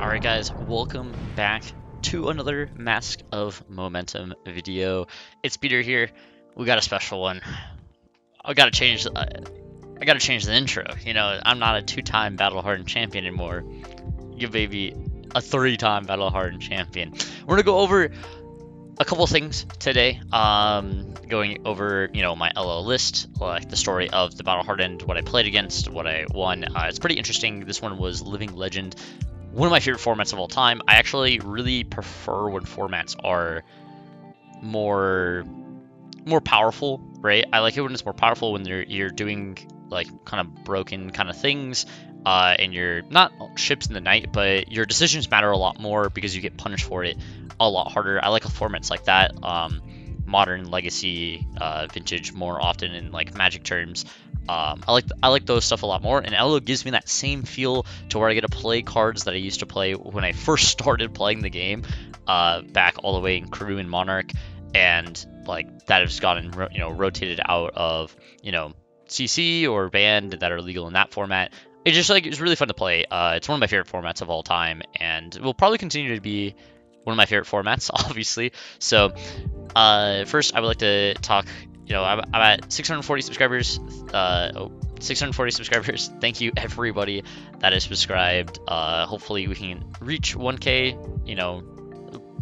Alright guys, welcome back to another Mask of Momentum video. It's Peter here. We got a special one. I gotta change the intro. You know, I'm not a 2-time Battle Hardened champion anymore. You baby, a 3-time Battle Hardened champion. We're gonna go over a couple things today. Going over, you know, my LL list, like the story of the Battle Hardened, what I played against, what I won. It's pretty interesting. This one was Living Legend. One of my favorite formats of all time. I actually really prefer when formats are more powerful, right? I like it when it's more powerful when you're doing like kind of broken kind of things, and you're not ships in the night, but your decisions matter a lot more because you get punished for it a lot harder. I like formats like that, modern, legacy, vintage more often in like Magic terms. I like those stuff a lot more, and LO gives me that same feel to where I get to play cards that I used to play when I first started playing the game, back all the way in Crew and Monarch, and like that has gotten rotated out of CC or banned that are legal in that format. It's really fun to play. It's one of my favorite formats of all time, and it will probably continue to be one of my favorite formats, obviously. So first I would like to talk. I'm at 640 subscribers. 640 subscribers. Thank you everybody that is subscribed. Hopefully we can reach 1K.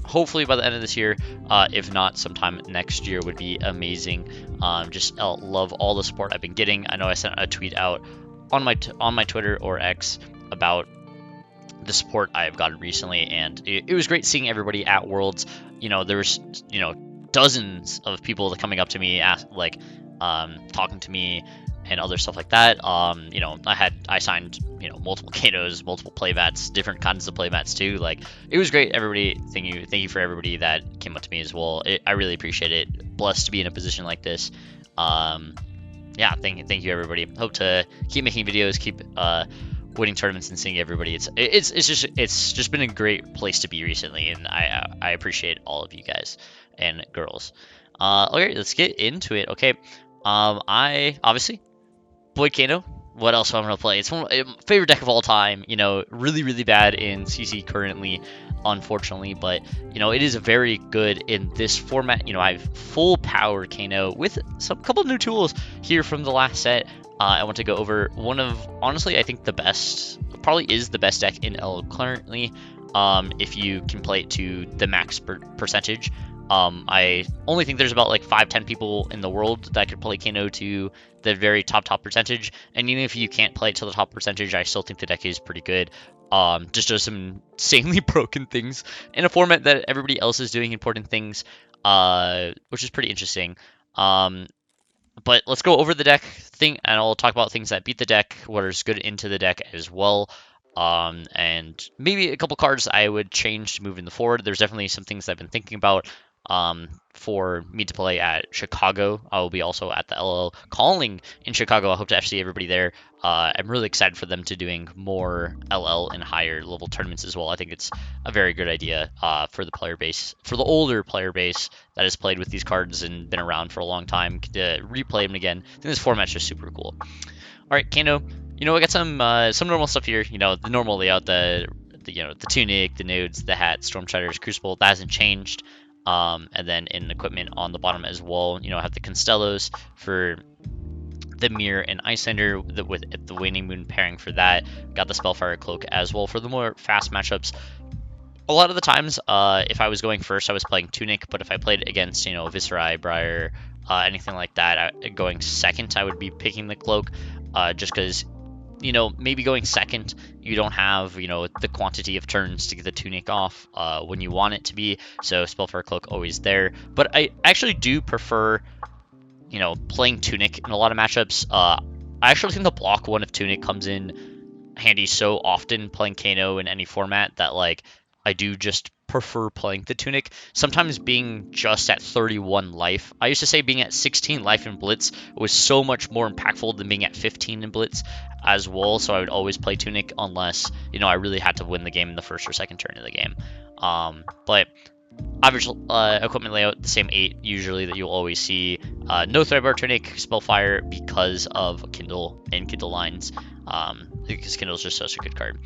Hopefully by the end of this year. If not, sometime next year would be amazing. Just love all the support I've been getting. I know I sent a tweet out on my Twitter or X about the support I've gotten recently, and it was great seeing everybody at Worlds. There was dozens of people coming up to me, talking to me and other stuff like that. I signed multiple Kanos, multiple playbats, different kinds of playbats too. Like, it was great. Everybody, thank you for everybody that came up to me as well. I really appreciate it. Blessed to be in a position like this. Yeah, thank you everybody. Hope to keep making videos, keep winning tournaments and seeing everybody. It's just been a great place to be recently, and I appreciate all of you guys and girls. Okay, let's get into it. Okay, I obviously Boyd Kano. What else am I gonna play? It's one of my favorite deck of all time. Really bad in CC currently, unfortunately, but it is very good in this format. I have full power Kano with couple of new tools here from the last set. I want to go over one of, honestly, I think probably is the best deck in L currently, if you can play it to the max percentage. I only think there's about like 5-10 people in the world that could play Kano to the very top percentage, and even if you can't play it to the top percentage, I still think the deck is pretty good. Just does some insanely broken things in a format that everybody else is doing important things, which is pretty interesting. But let's go over the deck thing, and I'll talk about things that beat the deck, what is good into the deck as well, and maybe a couple cards I would change to move in the forward. There's definitely some things I've been thinking about for me to play at Chicago. I will be also at the LL Calling in Chicago. I hope to actually see everybody there. I'm really excited for them to doing more LL and higher level tournaments as well. I think it's a very good idea for the player base, for the older player base that has played with these cards and been around for a long time, to replay them again. I think this format's just super cool. All right, Kano. I got some normal stuff here. The normal layout, the tunic, the nodes, the hat, storm shutters, crucible. That hasn't changed. And then in equipment on the bottom as well, I have the Constellos for the Mirror and Icelander with the Waning Moon pairing for that. Got the Spellfire Cloak as well for the more fast matchups. A lot of the times, if I was going first, I was playing Tunic, but if I played against, Viscerai, Briar, anything like that, going second, I would be picking the Cloak, just because maybe going second, you don't have, the quantity of turns to get the Tunic off when you want it to be, so Spellfire Cloak always there. But I actually do prefer, playing Tunic in a lot of matchups. I actually think the block one of Tunic comes in handy so often playing Kano in any format that, like, I do just prefer playing the Tunic. Sometimes being just at 31 life. I used to say being at 16 life in Blitz was so much more impactful than being at 15 in Blitz as well, so I would always play Tunic unless, I really had to win the game in the first or second turn of the game. But average equipment layout, the same 8 usually that you'll always see. No Threadbar Tunic, Spellfire because of Kindle and Kindle lines. because Kindle is just such a good card.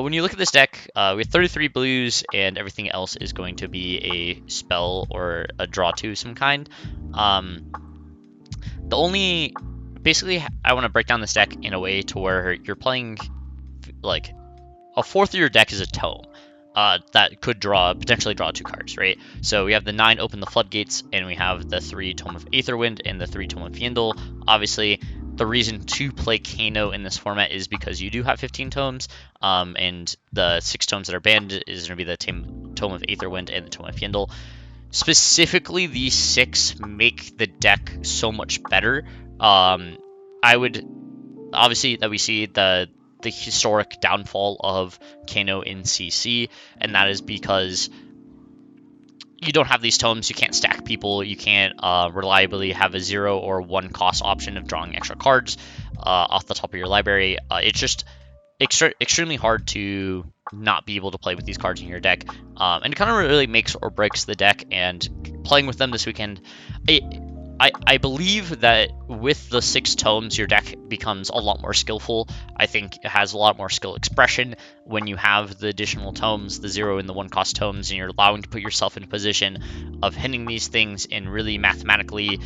When you look at this deck, we have 33 blues, and everything else is going to be a spell or a draw to some kind. The only, basically, I want to break down this deck in a way to where you're playing, like, a fourth of your deck is a tome. That could potentially draw 2 cards, right? So we have the 9 Open the Floodgates, and we have the 3 Tome of Aetherwind and the 3 Tome of Fyendal. Obviously, the reason to play Kano in this format is because you do have 15 tomes, and the 6 tomes that are banned is going to be the Tome of Aetherwind and the Tome of Fyendal. Specifically, these 6 make the deck so much better. I would, obviously, that we see the historic downfall of Kano in CC, and that is because you don't have these tomes, you can't stack people, you can't reliably have a 0 or 1 cost option of drawing extra cards off the top of your library. It's just extremely hard to not be able to play with these cards in your deck, and it kind of really makes or breaks the deck. And playing with them this weekend, I believe that with the 6 tomes, your deck becomes a lot more skillful. I think it has a lot more skill expression when you have the additional tomes, the 0 and the 1 cost tomes, and you're allowing to put yourself in a position of hitting these things and really mathematically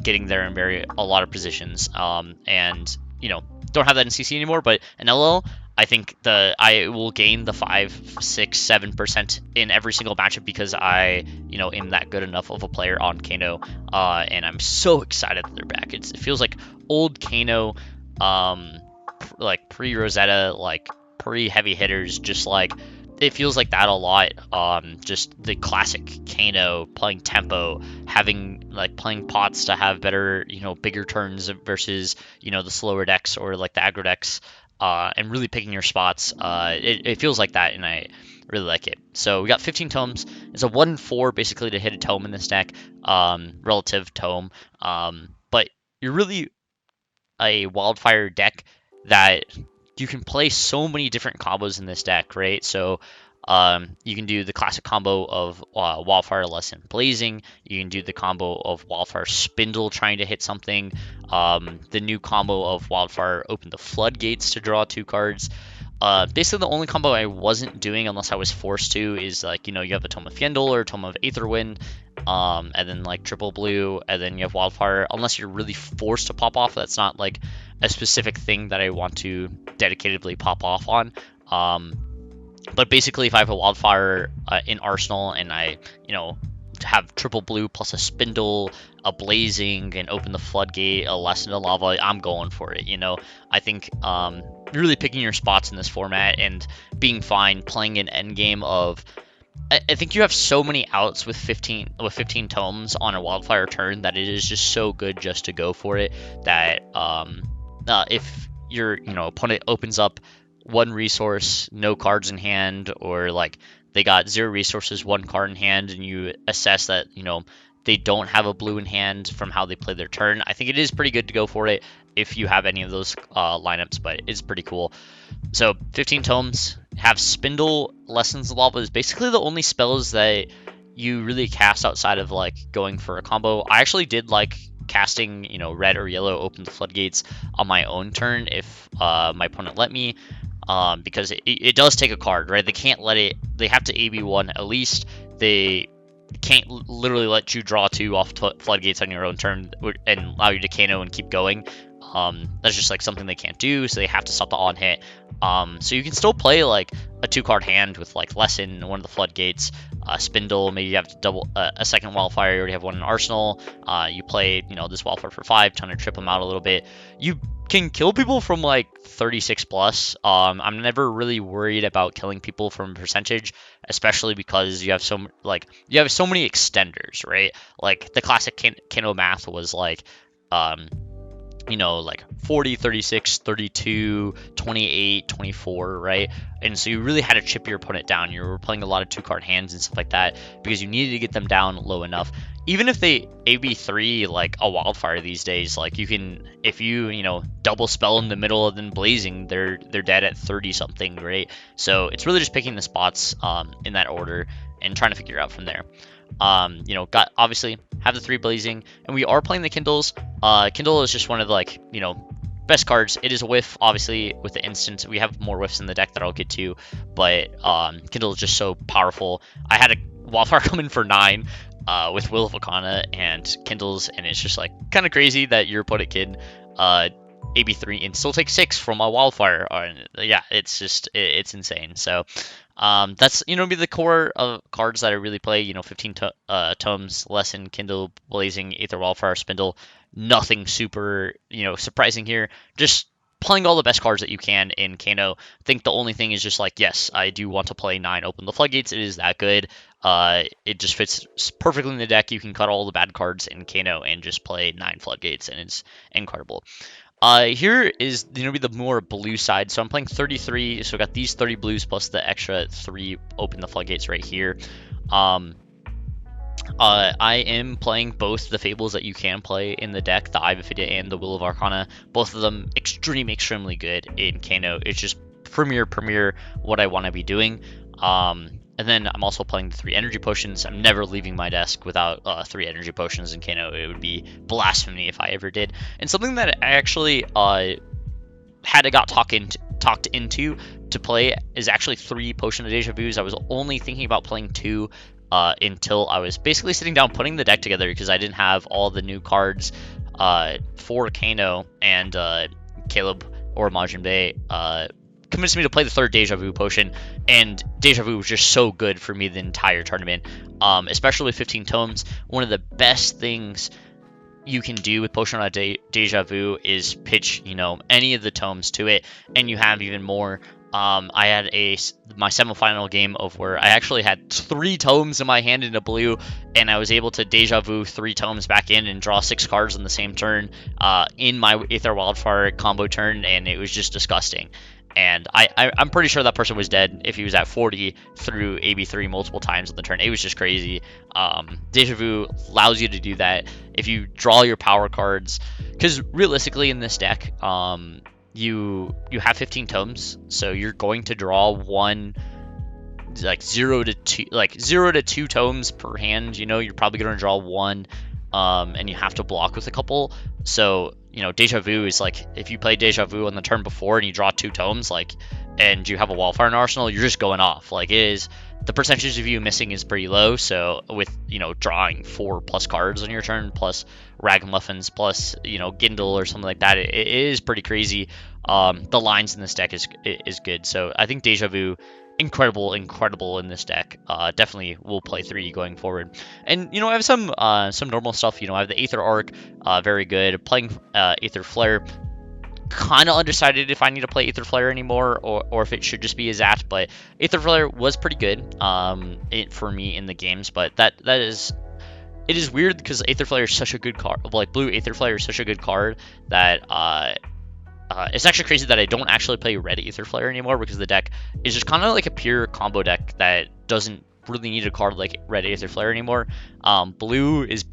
getting there in a lot of positions. And, you know, don't have that in CC anymore, but in LL, I think I will gain the 5, 6, 7% in every single matchup because I, am that good enough of a player on Kano, and I'm so excited that they're back. It feels like old Kano, like pre-Rosetta, like pre-heavy hitters, just like it feels like that a lot. Just the classic Kano playing tempo, playing pots to have better, bigger turns versus, the slower decks or like the aggro decks. And really picking your spots. It feels like that, and I really like it. So we got 15 tomes. It's a 1-4 basically to hit a tome in this deck, relative tome. But you're really a wildfire deck that you can play so many different combos in this deck, right? So you can do the classic combo of Wildfire Lesson Blazing. You can do the combo of Wildfire Spindle trying to hit something. The new combo of Wildfire Open the Floodgates to draw 2 cards. Basically, the only combo I wasn't doing unless I was forced to is you have a Tome of Fyendal or Tome of Aetherwind, and then triple blue, and then you have Wildfire. Unless you're really forced to pop off, that's not like a specific thing that I want to dedicatedly pop off on. But basically, if I have a Wildfire in Arsenal and I, have triple blue plus a Spindle, a Blazing, and Open the Floodgate, a Lesson to Lava, I'm going for it. I think really picking your spots in this format and being fine playing an endgame of. I think you have so many outs with 15 tomes on a Wildfire turn that it is just so good just to go for it. That if your opponent opens up 1 resource, no cards in hand, or they got 0 resources, 1 card in hand, and you assess that they don't have a blue in hand from how they play their turn, I think it is pretty good to go for it if you have any of those lineups, but it's pretty cool. So 15 tomes, have Spindle, Lessons of Lava is basically the only spells that you really cast outside of going for a combo. I actually did casting red or yellow Open the Floodgates on my own turn if my opponent let me. Because it does take a card, right? They can't let it. They have to AB 1 at least. They can't literally let you draw 2 off floodgates on your own turn and allow you to Kano and keep going. That's just something they can't do, so they have to stop the on hit. So you can still play a 2-card hand with Lesson, one of the floodgates, Spindle. Maybe you have to double a second Wildfire. You already have one in Arsenal. You play this Wildfire for 5, trying to trip them out a little bit. You can kill people from 36 plus. I'm never really worried about killing people from percentage, especially because you have so many extenders, right? The classic Kano math was 40, 36, 32, 28, 24, right? And so you really had to chip your opponent down. You were playing a lot of 2-card hands and stuff like that because you needed to get them down low enough. Even if they AB3 a Wildfire these days, you can, if you, double spell in the middle of them Blazing, they're dead at 30 something, right? So it's really just picking the spots in that order and trying to figure out from there. Got obviously have the 3 Blazing, and we are playing the Kindles. Kindle is just one of best cards. It is a whiff, obviously, with the instant. We have more whiffs in the deck that I'll get to, but Kindle is just so powerful. I had a Wildfire come in for 9 with Will of Akana and Kindles, and it's just like kind of crazy that your opponent can AB3 and still take 6 from a Wildfire. Yeah, it's just, it's insane. So that's, be the core of cards that I really play. 15 tomes, Lesson, Kindle, Blazing, Aether Wildfire, Spindle. Nothing super, surprising here. Just playing all the best cards that you can in Kano. I think the only thing is just like, yes, I do want to play 9 Open the Floodgates. It is that good. It just fits perfectly in the deck. You can cut all the bad cards in Kano and just play 9 Floodgates, and it's incredible. Here is going to be the more blue side. So I'm playing 33. So I got these 30 blues plus the extra 3 Open the Floodgates right here. I am playing both the Fables that you can play in the deck, the Eye of Ophidia and the Will of Arcana. Both of them extremely good in Kano. It's just premier what I want to be doing. And then I'm also playing the 3 energy potions. I'm never leaving my desk without 3 energy potions in Kano. It would be blasphemy if I ever did. And something that I actually got talked into to play is actually 3 Potion of Deja Vus. I was only thinking about playing 2 until I was basically sitting down putting the deck together, because I didn't have all the new cards for Kano, and Caleb or Majin Bay convinced me to play the 3rd Deja Vu potion, and Deja Vu was just so good for me the entire tournament, especially with 15 tomes. One of the best things you can do with Potion of Deja Vu is pitch, any of the tomes to it, and you have even more. I had my semifinal game of where I actually had 3 tomes in my hand in a blue, and I was able to Deja Vu 3 tomes back in and draw 6 cards on the same turn in my Aether Wildfire combo turn, and it was just disgusting. And I'm pretty sure that person was dead if he was at 40 through AB3 multiple times on the turn. It was just crazy. Deja Vu allows you to do that if you draw your power cards, because realistically in this deck, you have 15 tomes, so you're going to draw 0 to 2 tomes per hand. You're probably going to draw 1, and you have to block with a couple. So Deja Vu is like, if you play Deja Vu on the turn before and you draw 2 tomes, and you have a Wildfire in Arsenal, you're just going off. It is, the percentage of you missing is pretty low. So with drawing 4+ cards on your turn, plus Ragamuffins, plus Gindle or something like that, it is pretty crazy. The lines in this deck is good. So I think Deja Vu, incredible in this deck. Definitely will play 3 going forward. And I have some normal stuff. I have the Aether Arc, very good. Playing Aether Flare, kind of undecided if I need to play Aether Flare anymore, or if it should just be a Zat. But Aether Flare was pretty good for me in the games. But it is weird because Aether Flare is such a good card. Blue Aether Flare is such a good card that it's actually crazy that I don't actually play red Aether Flare anymore, because the deck is just kind of like a pure combo deck that doesn't really need a card like red Aether Flare anymore. Blue is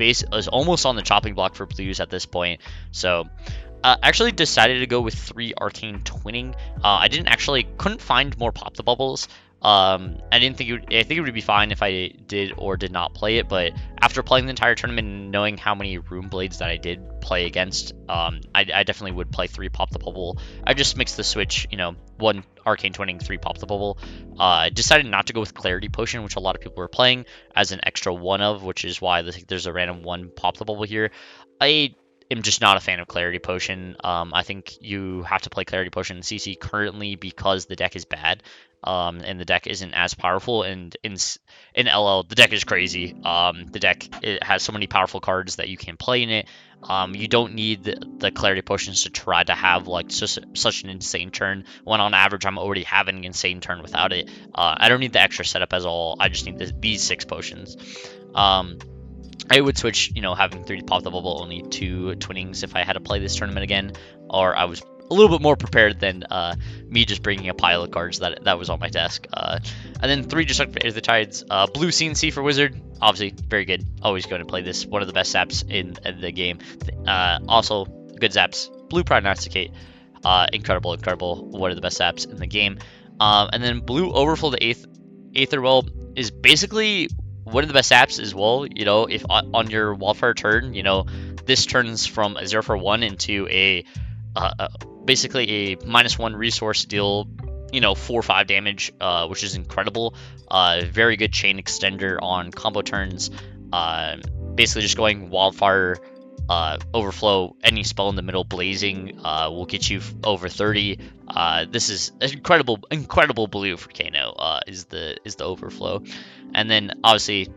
almost on the chopping block for blues at this point. So actually decided to go with 3 Arcane Twinning. I couldn't find more Pop the Bubbles. I think it would be fine if I did or did not play it, but after playing the entire tournament and knowing how many Rune Blades that I did play against, I definitely would play 3 Pop the Bubble. I just mixed the switch, 1 Arcane Twinning, 3 Pop the Bubble. Decided not to go with Clarity Potion, which a lot of people were playing as an extra 1 of, which is why there's a random 1 Pop the Bubble here. I am just not a fan of Clarity Potion. I think you have to play Clarity Potion in CC currently because the deck is bad. And the deck isn't as powerful, and in LL the deck is crazy. The deck, it has so many powerful cards that you can play in it. You don't need the Clarity Potions to try to have such an insane turn, when on average I'm already having an insane turn without it. I don't need the extra setup as all. I just need these 6 potions. I would switch, having 3 Pop the Bubble, only 2 Twinnings if I had to play this tournament again, or I was a little bit more prepared than me just bringing a pile of cards that was on my desk. And then 3 Destructive the Tides. Blue CNC for Wizard, obviously very good. Always going to play this. One of the best zaps in the game. Also good zaps. Blue Prognosticate, incredible. One of the best zaps in the game. And then Blue Overflow the Aetherwell is basically one of the best zaps as well. If on your Wildfire turn, this turns from a 0 for 1 into a basically a -1 resource deal, 4 or 5 damage, which is incredible. Very good chain extender on combo turns. Basically just going wildfire, overflow, any spell in the middle, blazing, will get you over 30. This is incredible blue for Kano. Is the overflow, and then obviously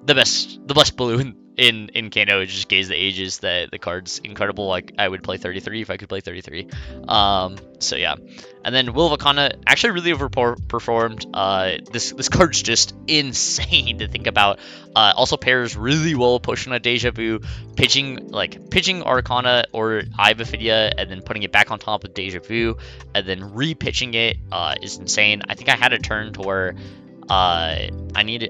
the best blue in Kano is just Gaze the Ages. The card's incredible. Like, I would play 33 if I could play 33. So yeah. And then Will of Akana actually really overperformed. This card's just insane to think about. Also pairs really well with Potion of Deja Vu, pitching Arcana or Eye of Ophidia and then putting it back on top of Deja Vu and then re-pitching it is insane. I think I had a turn to where I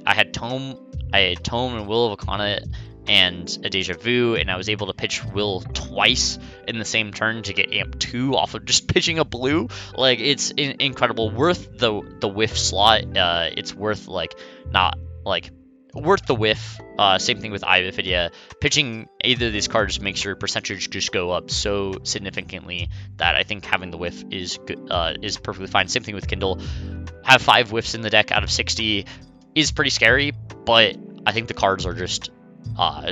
had Tome and Will of Akana and a Deja Vu, and I was able to pitch Will twice in the same turn to get amp 2 off of just pitching a blue. Like, it's incredible. Worth the whiff slot. It's worth worth the whiff. Same thing with Eye of Ophidia. Pitching either of these cards makes your percentage just go up so significantly that I think having the whiff is good, is perfectly fine. Same thing with Kindle. Have 5 whiffs in the deck out of 60 is pretty scary, but I think the cards are just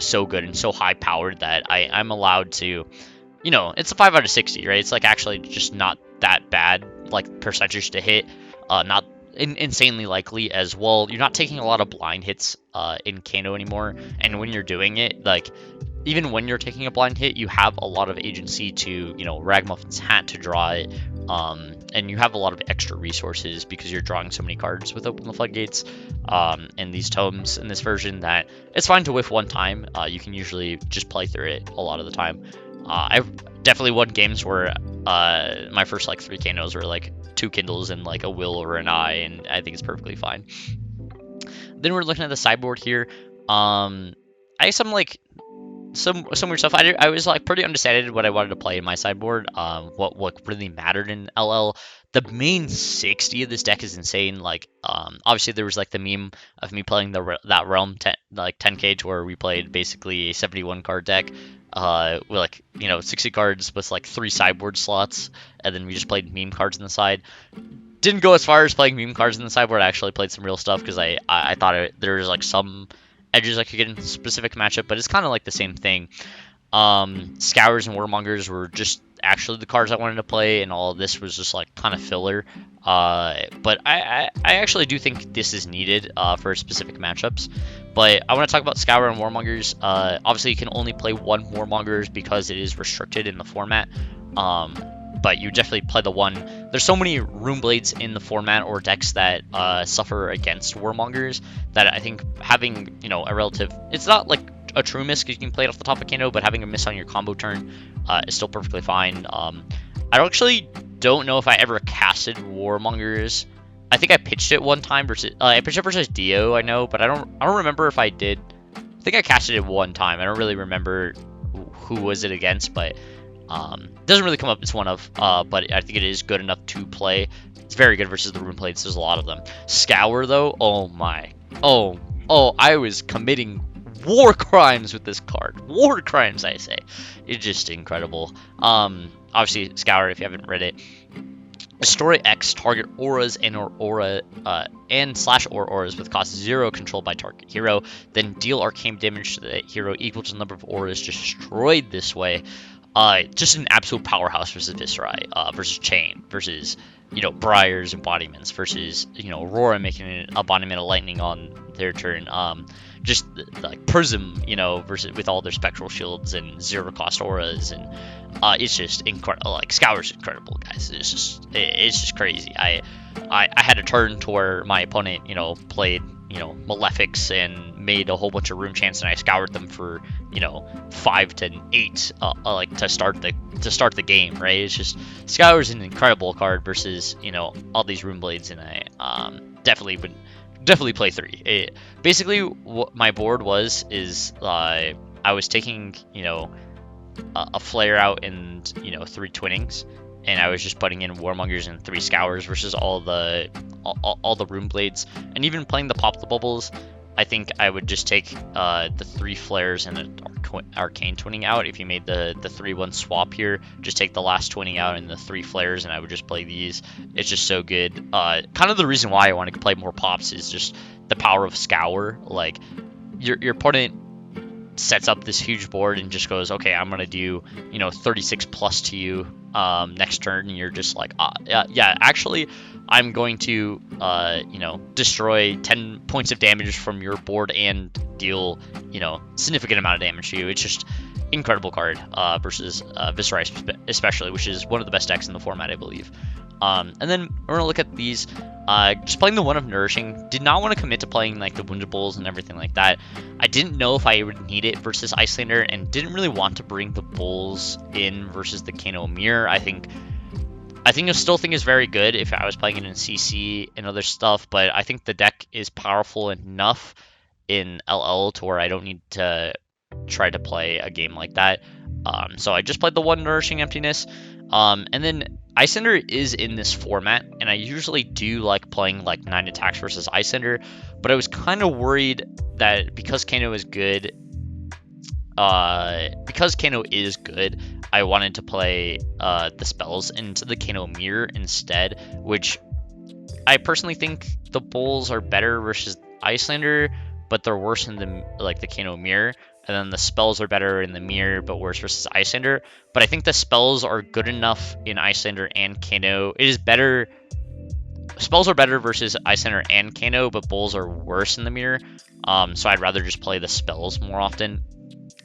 so good and so high powered that I'm allowed to, it's a 5 out of 60, right? It's like actually just not that bad, like, percentage to hit, not insanely likely as well. You're not taking a lot of blind hits in Kano anymore, and when you're doing it, like, even when you're taking a blind hit, you have a lot of agency to, Ragmuffin's Hat to draw it, and you have a lot of extra resources because you're drawing so many cards with Open the Floodgates, and these tomes in this version that it's fine to whiff one time. You can usually just play through it a lot of the time. I've definitely won games where my first 3 Kanos were 2 Kindles and a Will or an Eye, and I think it's perfectly fine. Then we're looking at the sideboard here. I have some weird stuff. I was pretty undecided what I wanted to play in my sideboard. What really mattered in LL. The main 60 of this deck is insane. Obviously there was the meme of me playing that Realm 10 cage where we played basically a 71 card deck. With 60 cards with 3 sideboard slots, and then we just played meme cards on the side. Didn't go as far as playing meme cards in the sideboard. I actually played some real stuff because I thought there was some edges I could get in a specific matchup, but it's kind of the same thing. Scours and Warmongers were just actually the cards I wanted to play, and all of this was just kind of filler. But I actually do think this is needed for specific matchups. But I want to talk about Scour and Warmongers. Obviously, you can only play 1 Warmongers because it is restricted in the format. But you definitely play the one. There's so many Rune Blades in the format or decks that suffer against Warmongers that I think having, a relative... It's not a true miss because you can play it off the top of Kano, but having a miss on your combo turn is still perfectly fine. I actually don't know if I ever casted Warmongers. I think I pitched it one time versus... I pitched it versus Dio, I know, but I don't remember if I did. I think I casted it one time. I don't really remember who was it against, but... doesn't really come up as one of, but I think it is good enough to play. It's very good versus the Rune Blades. There's a lot of them. Scour, though, oh my. Oh, I was committing war crimes with this card. War crimes, I say. It's just incredible. Obviously, Scour, if you haven't read it. Destroy X target auras and or aura and / auras with cost 0 controlled by target hero. Then deal arcane damage to the hero equal to the number of auras destroyed this way. Just an absolute powerhouse versus Viscerai, versus Chain, versus, Briar's embodiments, versus, Aurora making an embodiment of lightning on their turn. Just Prism, versus with all their spectral shields and 0 cost auras, and it's just incredible. Scour's incredible, guys. It's just crazy. I had a turn to where my opponent, played, Malefics and made a whole bunch of room chants, and I scoured them for 5 to 8 to start the game, right? It's just Scour's an incredible card versus all these Rune Blades, and I definitely play 3. Basically what my board is I was taking a flare out and 3 Twinnings, and I was just putting in Warmongers and 3 Scours versus all the Rune Blades, and even playing the Pop the Bubbles. I think I would just take the 3 flares and the arcane twinning out. If you made the 3-1 swap here, just take the last twinning out and the 3 flares, and I would just play these. It's just so good. Kind of the reason why I want to play more pops is just the power of Scour. Like, your opponent sets up this huge board and just goes, okay, I'm gonna do 36 plus to you next turn, and you're just like, yeah, actually I'm going to destroy 10 points of damage from your board and deal significant amount of damage to you. It's just incredible card versus Viserai especially, which is one of the best decks in the format, I believe. And then we're gonna look at these. Just playing the one of Nourishing. Did not want to commit to playing like the Wounded Bulls and everything like that. I didn't know if I would need it versus Iyslander, and didn't really want to bring the Bulls in versus the Kano Mirror. I still think is very good if I was playing it in CC and other stuff, but I think the deck is powerful enough in LL to where I don't need to try to play a game like that. So I just played the one Nourishing Emptiness. And then Iyslander is in this format, and I usually do like playing like 9 attacks versus Iyslander, but I was kind of worried that because Kano is good, I wanted to play the spells into the Kano Mirror instead, which I personally think the Bulls are better versus Iyslander, but they're worse in the Kano Mirror. And then the spells are better in the Mirror, but worse versus Iyslander. But I think the spells are good enough in Iyslander and Kano. It is better. Spells are better versus Iyslander and Kano, but Bulls are worse in the Mirror. So I'd rather just play the spells more often.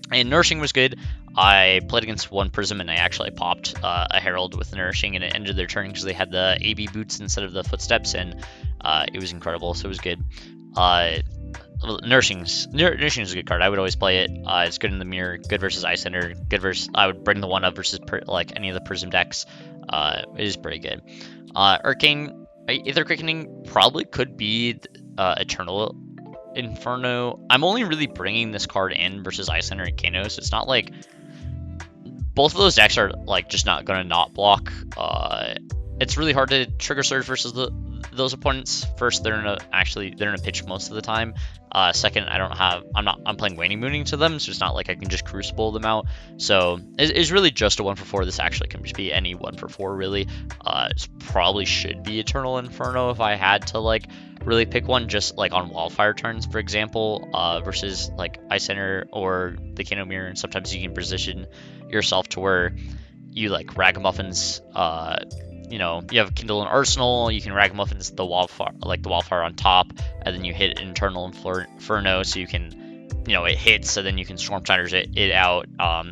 And Nourishing was good. I played against one Prism, and I actually popped a Herald with Nourishing, and it ended their turn because they had the AB boots instead of the footsteps, and it was incredible. So it was good. Nourishing is a good card. I would always play it. It's good in the Mirror, good versus Iyslander, good versus. I would bring the one up versus like any of the Prism decks. It is pretty good. Arcane Aether Quickening probably could be Eternal Inferno. I'm only really bringing this card in versus Iyslander and Kano, so it's not like both of those decks are like just not gonna not block. It's really hard to trigger surge versus those opponents. First, they're in a pitch most of the time. Second, I'm playing Waning Mooning to them, so it's not like I can just Crucible them out. So it's really just a 1-for-4. This actually can just be any 1-for-4 really. It probably should be Eternal Inferno if I had to like really pick one, just like on Wildfire turns, for example, versus like Iyslander or the Kano Mirror. And sometimes you can position yourself to where you like Ragamuffins. You have Kindle and Arsenal, you can Ragamuffins the Wildfire on top, and then you hit Internal Inferno, so you can, it hits, so then you can Storm Tiders it out,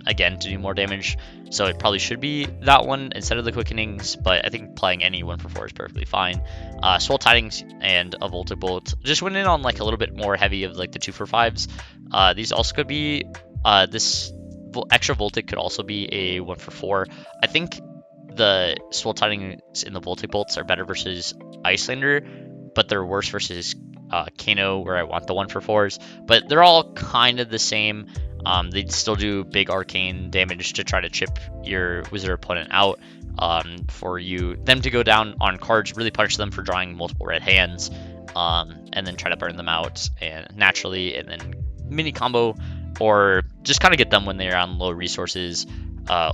again, to do more damage. So it probably should be that one instead of the Quickenings, but I think playing any 1-for-4 is perfectly fine. Swell Tidings and a Voltic Bolt. Just went in on like a little bit more heavy of like the 2-for-5s. These also could be, this extra Voltic could also be a 1-for-4. I think the Swell Tidings and the Voltic Bolts are better versus Iyslander, but they're worse versus Kano, where I want the 1-for-4s. But they're all kind of the same. They'd still do big arcane damage to try to chip your wizard opponent out, for them to go down on cards, really punish them for drawing multiple red hands, and then try to burn them out and naturally, and then mini combo, or just kind of get them when they're on low resources.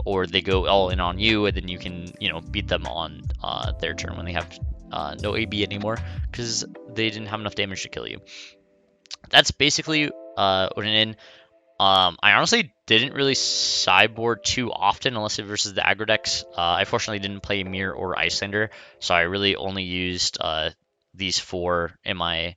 Or they go all in on you, and then you can, beat them on their turn when they have no AB anymore, because they didn't have enough damage to kill you. That's basically what it in. I honestly didn't really sideboard too often, unless it versus the aggro decks. I fortunately didn't play Mirror or Iyslander, so I really only used these 4 in my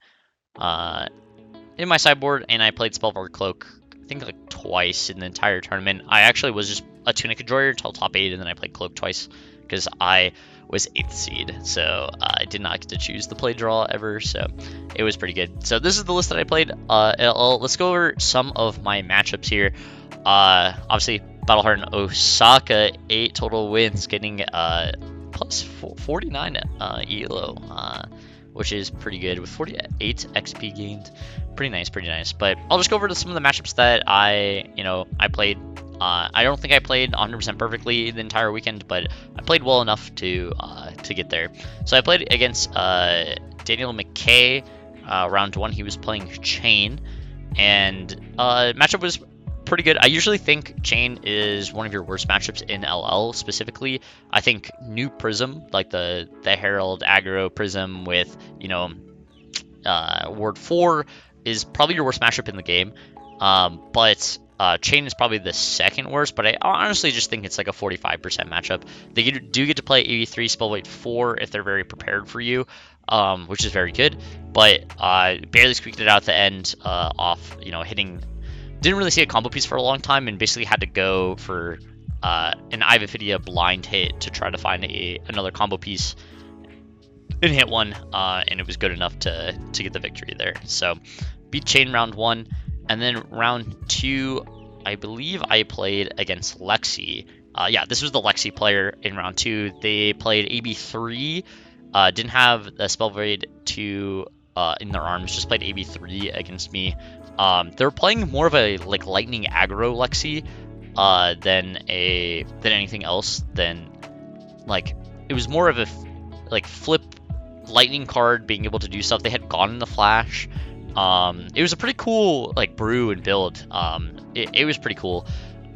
sideboard, and I played Spellforge Cloak, I think like twice in the entire tournament. I actually was just a Tunic Enjoyer until top 8, and then I played Cloak twice because I was 8th seed, so I did not get to choose the play draw ever, so it was pretty good. So this is the list that I played. Let's go over some of my matchups here. Obviously, Battlehardened Osaka, 8 total wins, getting plus 49 ELO, which is pretty good, with 48 XP gained. Pretty nice. But I'll just go over to some of the matchups that I played. I don't think I played 100% perfectly the entire weekend, but I played well enough to get there. So I played against Daniel McKay. round 1 he was playing Chain, and matchup was pretty good. I usually think Chain is one of your worst matchups in LL specifically. I think new Prism, like the Herald aggro Prism with, you know, Ward 4 is probably your worst matchup in the game. But Chain is probably the second worst, but I honestly just think it's like a 45% matchup. They do get to play 83 spell weight 4 if they're very prepared for you, which is very good, but barely squeaked it out at the end off, you know, hitting. Didn't really see a combo piece for a long time, and basically had to go for an Ivophidia blind hit to try to find another combo piece and hit one, and it was good enough to get the victory there. So beat Chain round 1, and then round 2, I believe I played against Lexi. Yeah, this was the Lexi player in round 2. They played AB3, didn't have the spell void 2 in their arms, just played AB3 against me. They were playing more of a like lightning aggro Lexi than anything else. Than like it was more of a like flip lightning card being able to do stuff. They had Gone in the Flash. It was a pretty cool like brew and build. It was pretty cool.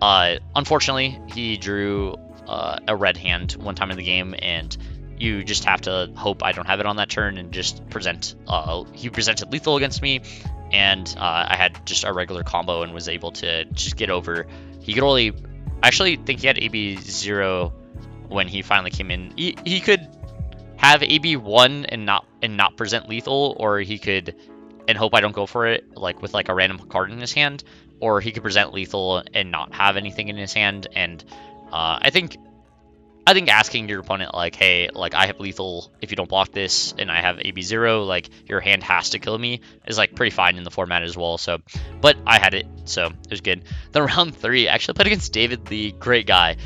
Unfortunately, he drew a red hand one time in the game, and you just have to hope I don't have it on that turn and just present. He presented lethal against me, and I had just a regular combo and was able to just get over. He could only, I actually think he had AB0 when he finally came in. He could have AB1 and not present lethal, or he could and hope I don't go for it like with like a random card in his hand, or he could present lethal and not have anything in his hand. And I think asking your opponent like, hey, like I have lethal if you don't block this, and I have AB0, like your hand has to kill me, is like pretty fine in the format as well. So, but I had it, so it was good. Then round 3, I actually played against David Lee, great guy.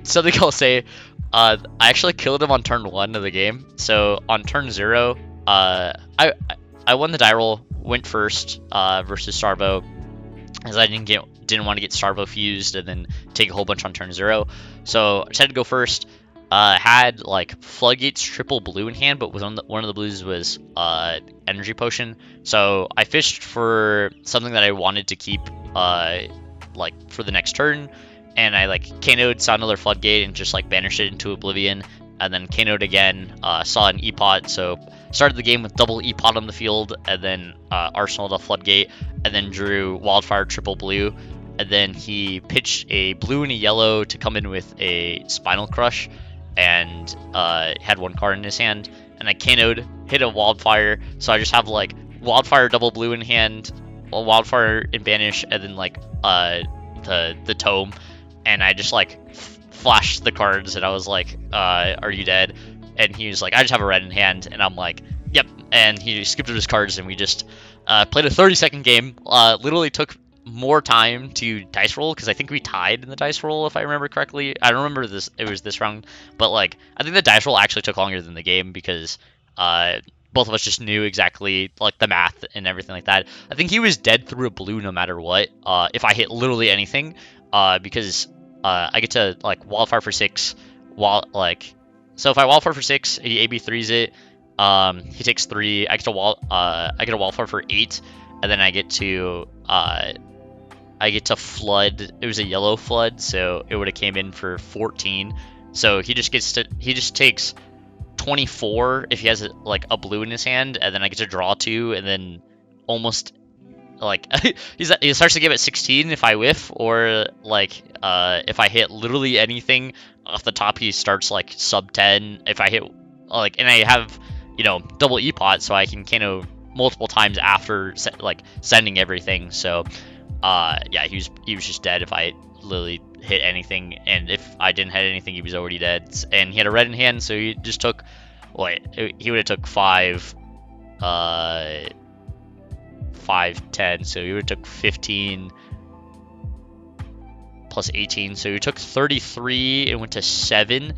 Something I'll say, I actually killed him on turn 1 of the game. So on turn 0, I won the die roll, went first versus Starvo, as I didn't want to get Starvo fused and then take a whole bunch on turn 0. So I decided to go first. Had like Floodgates triple blue in hand, but one of the blues was Energy Potion. So I fished for something that I wanted to keep like for the next turn, and I like Kano'd, saw another Floodgate, and just like banished it into Oblivion, and then Kano'd again, saw an E-Pot, so started the game with double E-Pot on the field, and then arsenaled a Floodgate, and then drew Wildfire triple blue, and then he pitched a blue and a yellow to come in with a Spinal Crush, and had one card in his hand, and I Kano'd, hit a Wildfire, so I just have like Wildfire double blue in hand, a Wildfire in banish, and then like the Tome, and I just like flashed the cards, and I was like, are you dead? And he was like, I just have a red in hand, and I'm like, yep. And he skipped his cards, and we just played a 30-second game. Literally took more time to dice roll, because I think we tied in the dice roll, if I remember correctly. I don't remember this, it was this round, but like I think the dice roll actually took longer than the game, because both of us just knew exactly like the math and everything like that. I think he was dead through a blue no matter what, if I hit literally anything, because I get to like Wildfire for 6 while like. So if I Wildfire for 6, he AB3s it, he takes 3, I get a Wildfire for 8, and then I get to flood. It was a yellow flood, so it would have came in for 14. So he just takes 24 if he has like a blue in his hand, and then I get to draw 2, and then almost like he starts the game at 16 if I whiff, or like if I hit literally anything off the top, he starts like sub 10 if I hit like, and I have, you know, double E-Pot, so I can Kano multiple times after like sending everything. So yeah, he was just dead if I literally hit anything, and if I didn't hit anything, he was already dead. And he had a red in hand, so he just took he would have took 5 10, so he would have took 15 plus 18, so he took 33 and went to 7.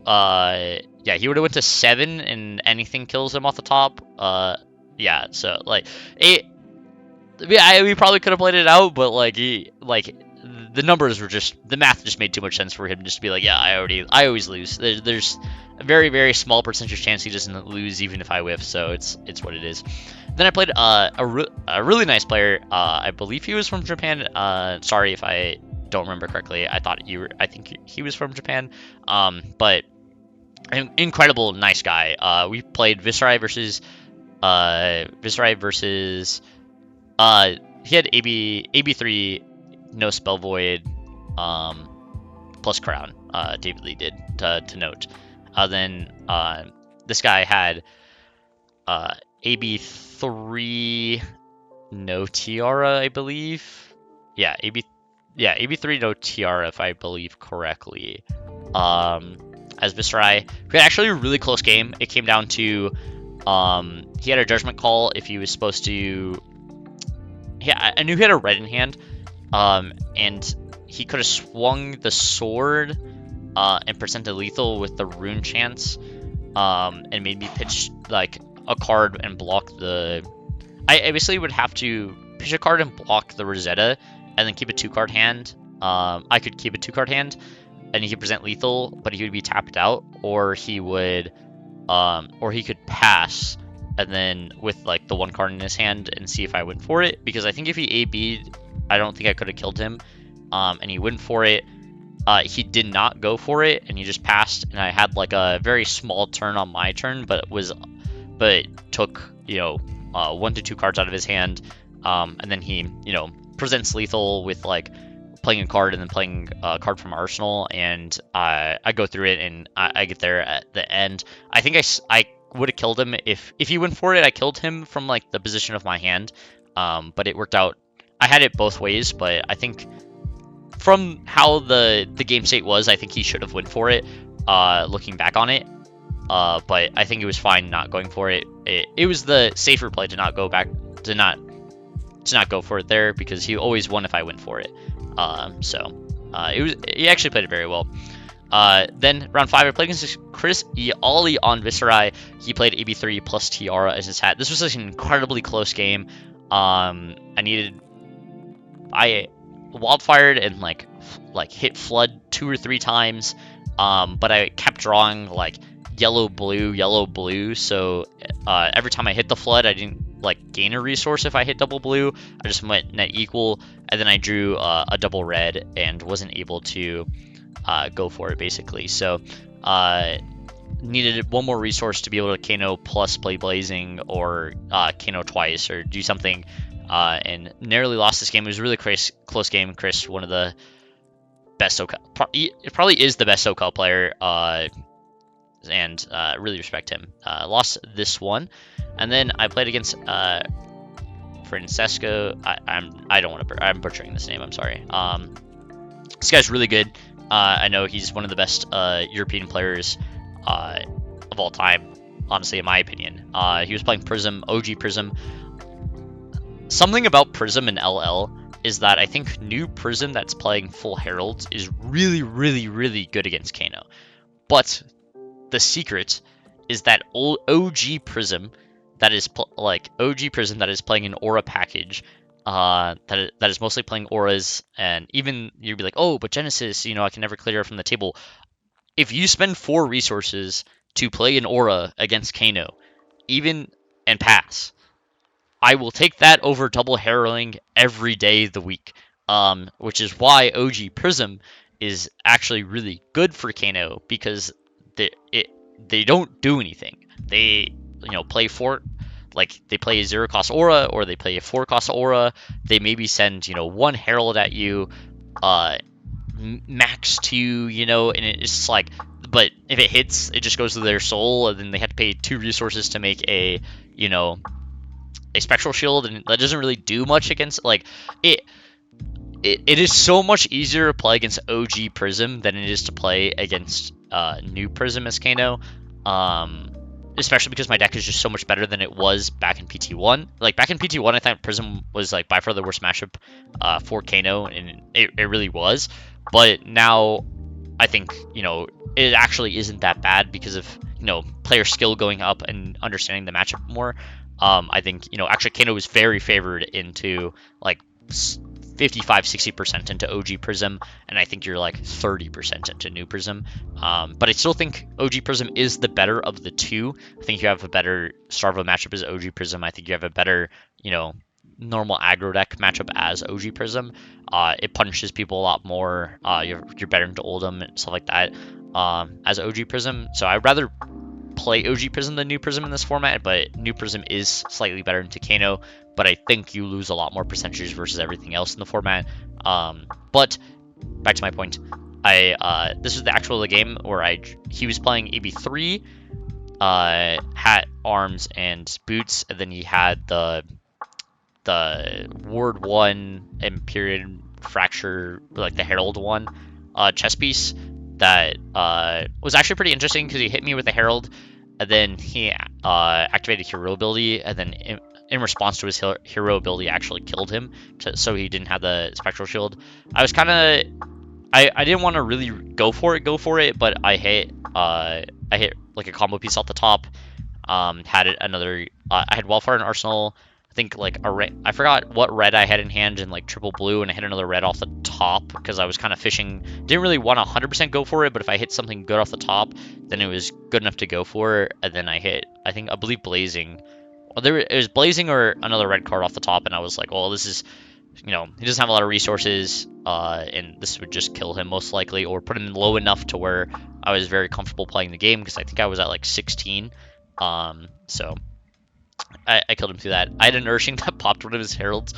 Yeah, he would have went to 7 and anything kills him off the top. Yeah, so like we probably could have played it out, but like the numbers were just, the math just made too much sense for him just to be like, yeah, I always lose. There's a very, very small percentage chance he doesn't lose even if I whiff, so it's what it is. Then I played a really nice player. I believe he was from Japan. Sorry if I don't remember correctly. I think he was from Japan. But an incredible nice guy. We played Viserai versus he had AB3, no spell void, plus crown. David Lee did to note. Then this guy had AB3, no tiara, I believe. Yeah, AB3 no tiara, if I believe correctly. As Viserai, we had actually a really close game. It came down to he had a judgment call if he was supposed to. Yeah, I knew he had a red in hand, and he could have swung the sword and presented lethal with the rune chance, and made me pitch like a card and block the. I basically would have to pitch a card and block the Rosetta, and then keep a 2-card hand. I could keep a 2-card hand, and he could present lethal, but he would be tapped out, or he could pass, and then with like the 1 card in his hand and see if I went for it. Because I think if he AB'd, I don't think I could have killed him. And he went for it. He did not go for it, and he just passed. And I had like a very small turn on my turn, but took 1 to 2 cards out of his hand. And then he presents lethal with like playing a card and then playing a card from Arsenal, and I go through it and I get there at the end. I think I would have killed him if he went for it. I killed him from like the position of my hand, but it worked out. I had it both ways, but I think from how the game state was, I think he should have went for it. Looking back on it, but I think it was fine not going for it. It was the safer play to not go back to not go for it there, because he always won if I went for it. He actually played it very well. Then round 5, I played against Chris Iali on Viserai. He played AB3 plus Tiara as his hat. This was an incredibly close game. I wildfired and like hit flood 2 or 3 times, but I kept drawing like yellow blue. So every time I hit the flood, I didn't like gain a resource. If I hit double blue, I just went net equal, and then I drew a double red and wasn't able to go for it basically. So needed 1 more resource to be able to Kano plus play blazing, or Kano twice, or do something, and narrowly lost this game. It was a really close game. Chris, one of the best SoCal, it probably is the best SoCal player, and really respect him. Lost this one, and then I played against Francesco. I'm butchering this name. I'm sorry. This guy's really good. I know he's one of the best European players of all time, honestly, in my opinion. He was playing Prism, OG Prism. Something about Prism and LL is that I think new Prism that's playing full Heralds is really, really, really good against Kano. But the secret is that old OG Prism that is playing an aura package, that is mostly playing auras, and even you'd be like, oh, but Genesis, I can never clear it from the table. If you spend 4 resources to play an aura against Kano, and pass, I will take that over double harrowing every day of the week. Which is why OG Prism is actually really good for Kano, because they don't do anything. They play 4. Like, they play a 0-cost aura, or they play a 4-cost aura. They maybe send, 1 herald at you, max 2, and it's just like, but if it hits, it just goes to their soul, and then they have to pay 2 resources to make a spectral shield, and that doesn't really do much against, like, it is so much easier to play against OG Prism than it is to play against new Prism as Kano. Especially because my deck is just so much better than it was back in PT1. Like, back in PT1, I thought Prism was, like, by far the worst matchup for Kano, and it really was. But now, I think, it actually isn't that bad because of, player skill going up and understanding the matchup more. I think, actually, Kano was very favored into, like, 55-60% into OG Prism, and I think you're like 30% into New Prism. But I still think OG Prism is the better of the two. I think you have a better Starvo matchup as OG Prism. I think you have a better, normal aggro deck matchup as OG Prism. It punishes people a lot more. You're better into Oldhim and stuff like that as OG Prism. So I'd rather play OG Prism than New Prism in this format, but New Prism is slightly better into Kano, but I think you lose a lot more percentages versus everything else in the format. But back to my point, this was the actual game where he was playing AB3, hat, arms, and boots, and then he had the Ward 1 and period fracture, like the Herald 1 chess piece that was actually pretty interesting because he hit me with a Herald, and then he activated hero ability, and then in response to his hero ability actually killed him, so he didn't have the spectral shield. I was kind of I didn't want to really go for it, but I hit like a combo piece off the top. Had another I had Wildfire in Arsenal. I think like I forgot what red I had in hand, and like triple blue, and I hit another red off the top because I was kind of fishing. Didn't really want to 100% go for it, but if I hit something good off the top, then it was good enough to go for it. And then I hit, I believe Blazing. Well, it was Blazing or another red card off the top, and I was like, well, this is, he doesn't have a lot of resources, and this would just kill him most likely, or put him low enough to where I was very comfortable playing the game, because I think I was at like 16. So I killed him through that. I had an Urshing that popped one of his heralds,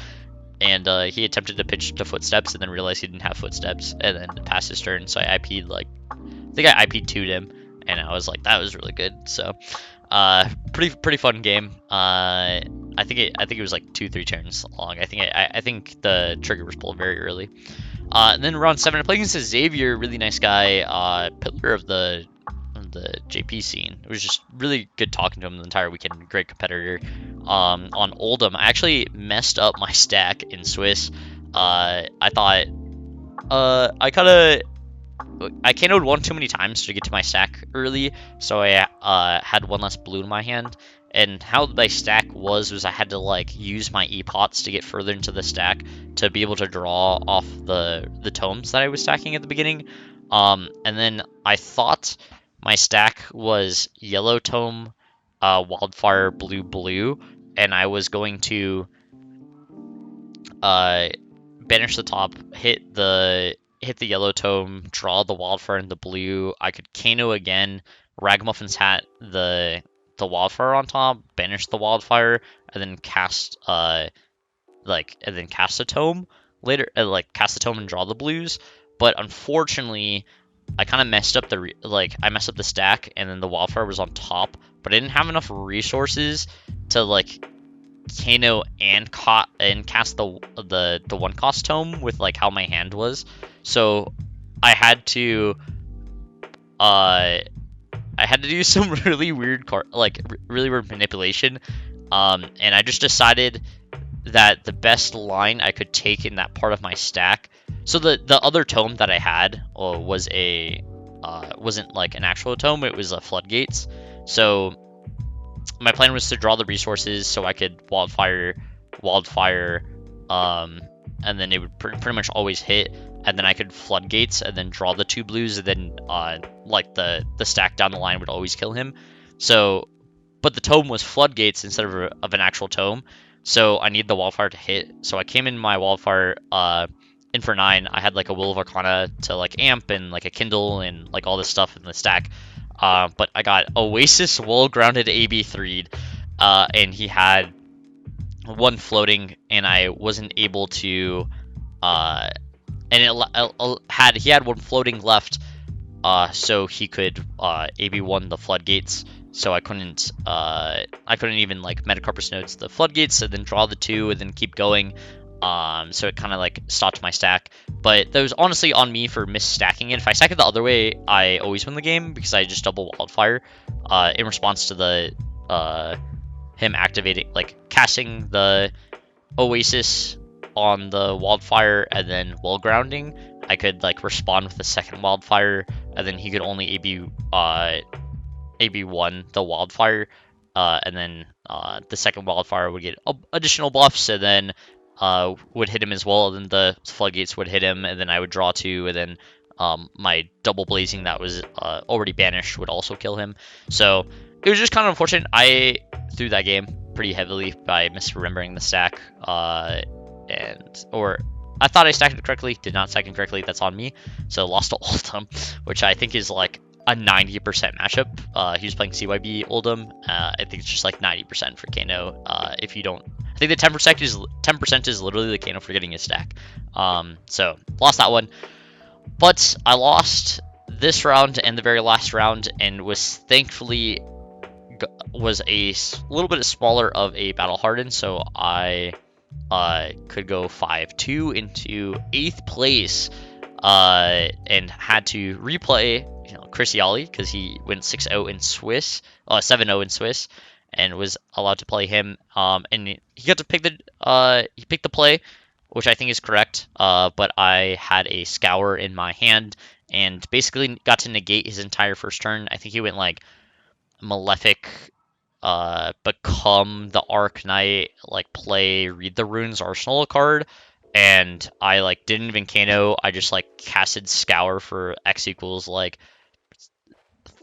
and he attempted to pitch to Footsteps, and then realized he didn't have Footsteps, and then passed his turn. So I IP'd I think I IP'd 2'd him, and I was like, that was really good. So pretty fun game. I think it was like 2-3 turns long. I think the trigger was pulled very early. And then round 7, I played against Xavier, really nice guy, pillar of the JP scene. It was just really good talking to him the entire weekend. Great competitor. On Oldhim, I actually messed up my stack in Swiss. I thought I Kano'd one too many times to get to my stack early, so I had one less blue in my hand. And how my stack was I had to like use my E-pots to get further into the stack to be able to draw off the tomes that I was stacking at the beginning. And then I thought my stack was yellow tome, wildfire, blue, and I was going to banish the top, hit the yellow tome, draw the wildfire and the blue. I could Kano again, Ragamuffin's hat the wildfire on top, banish the wildfire, and then cast a tome later, cast the tome and draw the blues. But unfortunately, I kind of messed up I messed up the stack, and then the wildfire was on top, but I didn't have enough resources to like Kano and cast the one cost tome with like how my hand was. So I had to do some really weird really weird manipulation, and I just decided that the best line I could take in that part of my stack. So the other tome that I had wasn't like an actual tome; it was a floodgates. So my plan was to draw the resources so I could wildfire, and then it would pretty much always hit, and then I could floodgates and then draw the 2 blues, and then like the stack down the line would always kill him. So, but the tome was floodgates instead of an actual tome, so I need the wildfire to hit. So I came in my wildfire in for 9. I had like a Will of Arcana to like amp and like a Kindle and like all this stuff in the stack. But I got Oasis wall-grounded AB3'd, and he had one floating, and I wasn't able to, and he had one floating left, so he could AB1 the floodgates. So I couldn't even like Metacarpus notes the floodgates and then draw the 2 and then keep going. So it kind of like stopped my stack, but that was honestly on me for misstacking it. If I stack it the other way, I always win the game because I just double wildfire in response to the him activating, like casting the Oasis on the wildfire and then wall grounding. I could like respond with the second wildfire, and then he could only AB1 the wildfire, and then the second wildfire would get additional buffs, and then would hit him as well, and then the floodgates would hit him, and then I would draw 2, and then my double blazing that was already banished would also kill him. So it was just kind of unfortunate. I threw that game pretty heavily by misremembering the stack, or I thought I stacked it correctly, did not stack it correctly. That's on me. So lost to Oldham, which I think is like a 90% matchup. He was playing CYB Oldham. I think it's just like 90% for Kano. If you don't, I think the 10% is literally the Kano for getting his stack. So lost that one, but I lost this round and the very last round, and was thankfully was a little bit smaller of a battle hardened, so I could go 5-2 into 8th place, and had to replay Chris Yali because he went 6-0 in Swiss, 7-0 in Swiss, and was allowed to play him. And he got to pick the play, which I think is correct. But I had a Scour in my hand and basically got to negate his entire first turn. I think he went like Malefic, become the Arc Knight, like play Read the Runes Arsenal card, and I like didn't even Kano. I just like casted Scour for X equals like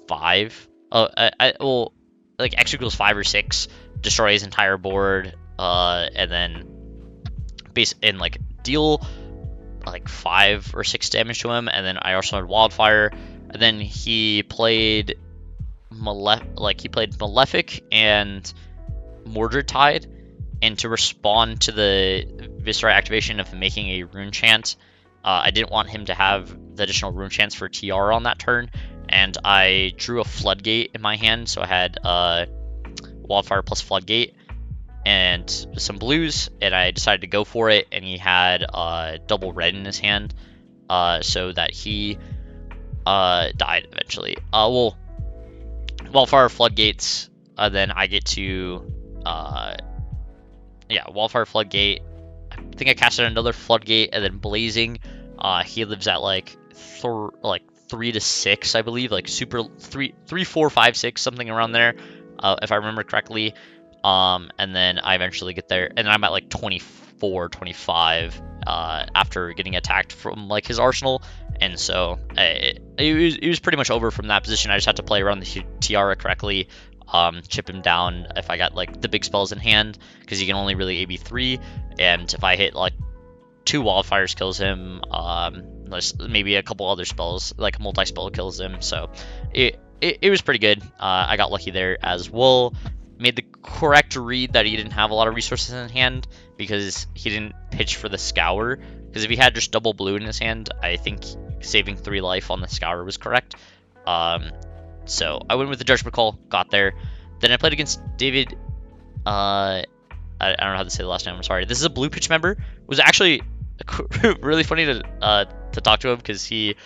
5. Well, like X equals 5 or 6, destroy his entire board, and then like deal like 5 or 6 damage to him, and then I also had Wildfire, and then he played Malefic and Mordred Tide, and to respond to the Viscera activation of making a rune chant, I didn't want him to have the additional rune chants for TR on that turn, and I drew a Floodgate in my hand, so I had Wildfire plus Floodgate and some blues, and I decided to go for it, and he had double red in his hand, so that he died eventually. Well, Wildfire Floodgates, then I get to, Wildfire Floodgate. I think I casted another Floodgate, and then Blazing. He lives at like 3 to 6, I believe, like super 3, 4, 5, 6, something around there, if I remember correctly. And then I eventually get there, and I'm at like 24, 25, after getting attacked from like his arsenal. And so it was pretty much over from that position. I just had to play around the Tiara correctly, chip him down if I got like the big spells in hand, because he can only really AB3, and if I hit like 2 wildfires kills him, maybe a couple other spells like a multi-spell kills him. So it was pretty good. I got lucky there as well. Made the correct read that he didn't have a lot of resources in hand, because he didn't pitch for the Scour. Because if he had just double blue in his hand, I think saving 3 life on the Scour was correct. So I went with the Judgment Call, got there. Then I played against David. I don't know how to say the last name. I'm sorry. This is a blue pitch member. It was actually really funny to talk to him, because he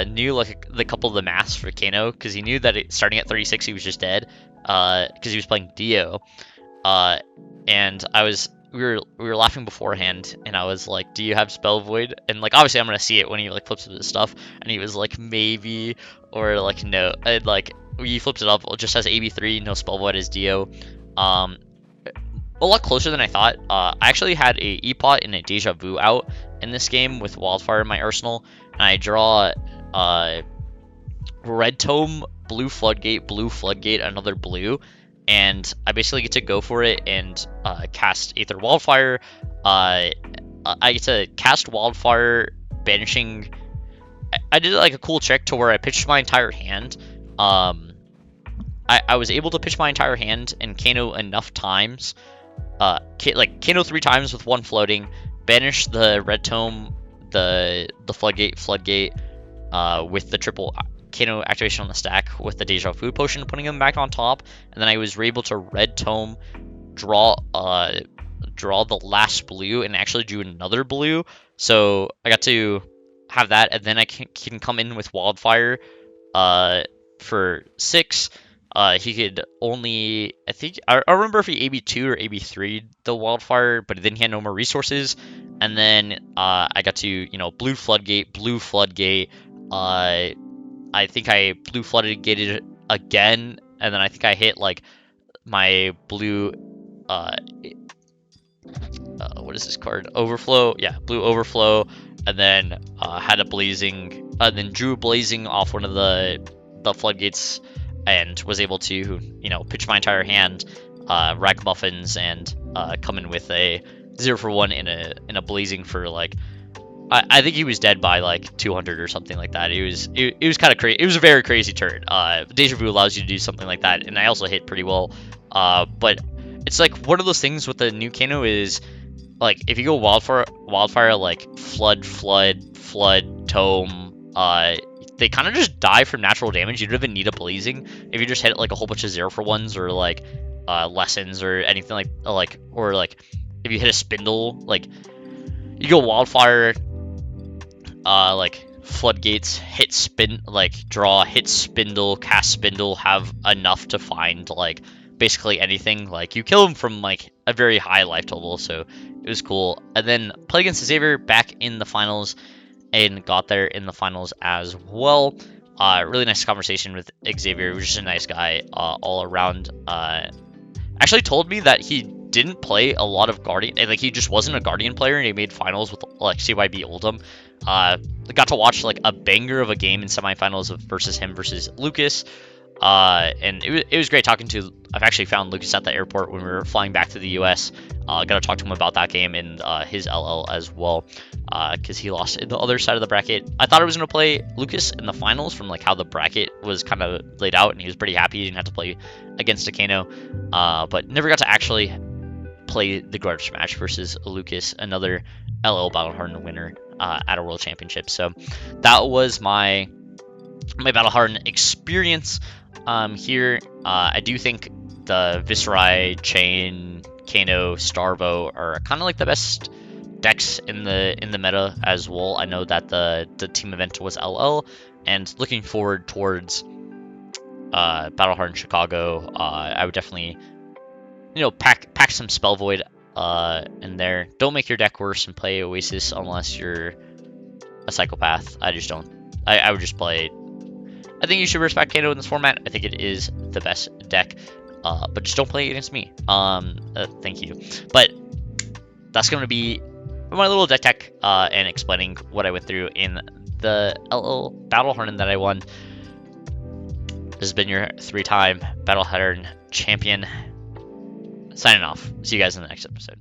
knew like the couple of the maths for Kano, because he knew that starting at 36 he was just dead, because he was playing Dio, and we were laughing beforehand, and I was like, do you have Spell Void? And like obviously I'm gonna see it when he like flips up his stuff, and he was like maybe, or like no, and like he flips it up, it just has AB3, no Spell Void as Dio. A lot closer than I thought. I actually had a Epot and a Deja Vu out in this game with Wildfire in my arsenal, and I draw Red Tome, Blue Floodgate, another blue, and I basically get to go for it and cast Aether Wildfire. I get to cast Wildfire, banishing. I did like a cool trick to where I pitched my entire hand. I was able to pitch my entire hand and Kano enough times. Like Kano 3 times with 1 floating, banish the Red Tome, the Floodgate, with the triple Kano activation on the stack with the Deja Vu potion, putting them back on top, and then I was able to Red Tome, draw the last blue, and actually drew another blue, so I got to have that, and then I can come in with Wildfire for 6. He could only, I think, I remember if he AB2 or AB3 the Wildfire, but then he had no more resources. And then I got to, Blue Floodgate. I think I Blue Floodgated again, and then I think I hit like my blue what is this card? Overflow. Yeah, blue overflow, and then had a blazing, then drew blazing off one of the floodgates, and was able to, you know, pitch my entire hand, rack muffins, and come in with a 0 for 1 in a blazing for like. I think he was dead by like 200 or something like that. It was kind of crazy. It was a very crazy turn. Deja vu allows you to do something like that, and I also hit pretty well. But it's like one of those things with the new Kano is like if you go wildfire like flood, tome, they kind of just die from natural damage. You don't even need a blazing if you just hit like a whole bunch of 0 for 1s or like lessons or anything like or like if you hit a spindle, like you go wildfire, like floodgates, hit spin, like draw, hit spindle, cast spindle, have enough to find like basically anything. Like you kill him from like a very high life total, so it was cool. And then play against Xavier back in the finals, and got there in the finals as well. Really nice conversation with Xavier. He was just a nice guy all around. Actually told me that he didn't play a lot of Guardian, and like he just wasn't a Guardian player, and he made finals with like CYB Oldham. Got to watch like a banger of a game in semifinals versus him versus Lucas. And it was great talking to. I've actually found Lucas at the airport when we were flying back to the US. Got to talk to him about that game and his LL as well, because he lost in the other side of the bracket. I thought I was going to play Lucas in the finals from like how the bracket was kind of laid out, and he was pretty happy he didn't have to play against a Kano, but never got to actually play the grudge match versus Lucas, another LL Battle winner at a World Championship. So that was my Battle experience here. I do think the Viserai, Chain, Kano, Starvo are kind of like the best decks in the meta as well. I know that the team event was LL, and looking forward towards Battle in Chicago, I would definitely, you know, pack some Spell Void in there. Don't make your deck worse and play Oasis unless you're a psychopath. I just don't. I would just play. I think you should respect Kano in this format. I think it is the best deck, but just don't play against me. Thank you. But that's going to be my little deck tech and explaining what I went through in the LL Battle Harden that I won. This has been your 3-time Battle Harden champion. Signing off. See you guys in the next episode.